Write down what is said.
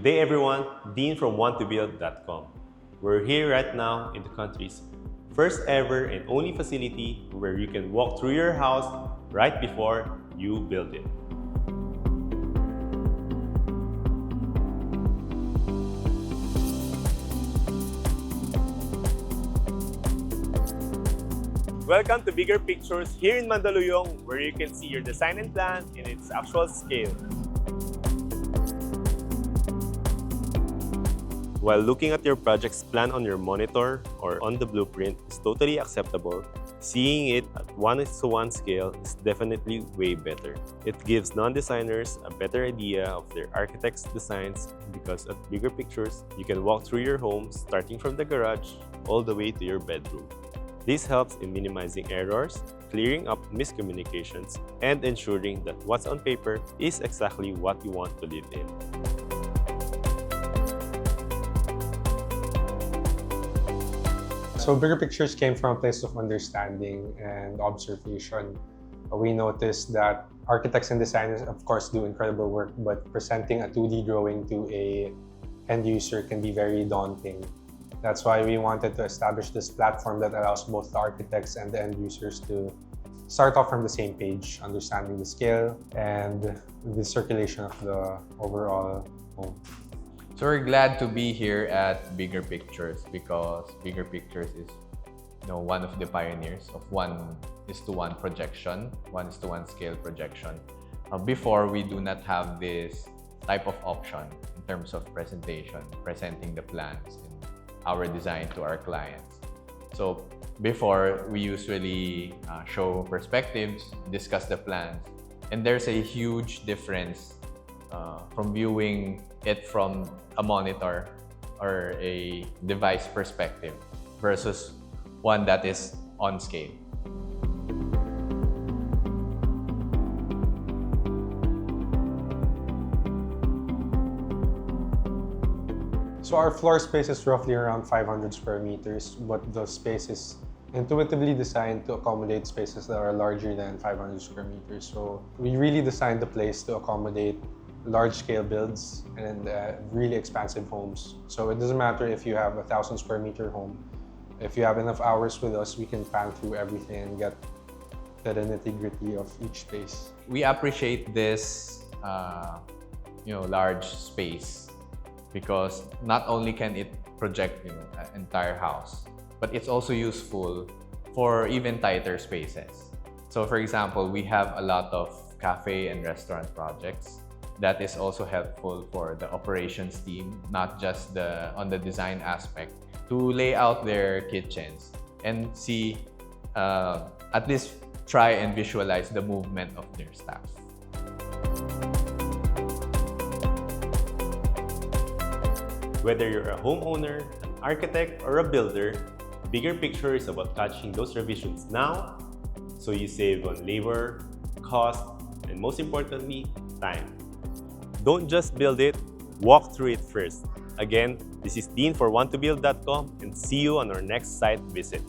Good day everyone, Dean from want2build.com. We're here right now in the country's first ever and only facility where you can walk through your house right before you build it. Welcome to Bigger Pictures here in Mandaluyong, where you can see your design and plan in its actual scale. While looking at your project's plan on your monitor or on the blueprint is totally acceptable, seeing it at 1:1 scale is definitely way better. It gives non-designers a better idea of their architect's designs because at Bigger Pictures, you can walk through your home starting from the garage all the way to your bedroom. This helps in minimizing errors, clearing up miscommunications, and ensuring that what's on paper is exactly what you want to live in. So Bigger Pictures came from a place of understanding and observation. We noticed that architects and designers, of course, do incredible work, but presenting a 2D drawing to an end user can be very daunting. That's why we wanted to establish this platform that allows both the architects and the end users to start off from the same page, understanding the scale and the circulation of the overall home. So we're glad to be here at Bigger Pictures because Bigger Pictures is one of the pioneers of 1:1 projection, 1:1 scale projection. Before, we do not have this type of option in terms of presenting the plans and our design to our clients. So before, we usually show perspectives, discuss the plans, and there's a huge difference from viewing it from a monitor or a device perspective versus one that is on scale. So our floor space is roughly around 500 square meters, but the space is intuitively designed to accommodate spaces that are larger than 500 square meters. So we really designed the place to accommodate large-scale builds and really expansive homes. So it doesn't matter if you have a 1,000 square meter home. If you have enough hours with us, we can pan through everything and get the nitty-gritty of each space. We appreciate this large space because not only can it project an entire house, but it's also useful for even tighter spaces. So for example, we have a lot of cafe and restaurant projects. That is also helpful for the operations team, not just on the design aspect, to lay out their kitchens and see, at least try and visualize the movement of their staff. Whether you're a homeowner, an architect, or a builder, Bigger Picture is about catching those revisions now so you save on labor, cost, and most importantly, time. Don't just build it, walk through it first. Again, this is Dean for want2build.com and see you on our next site visit.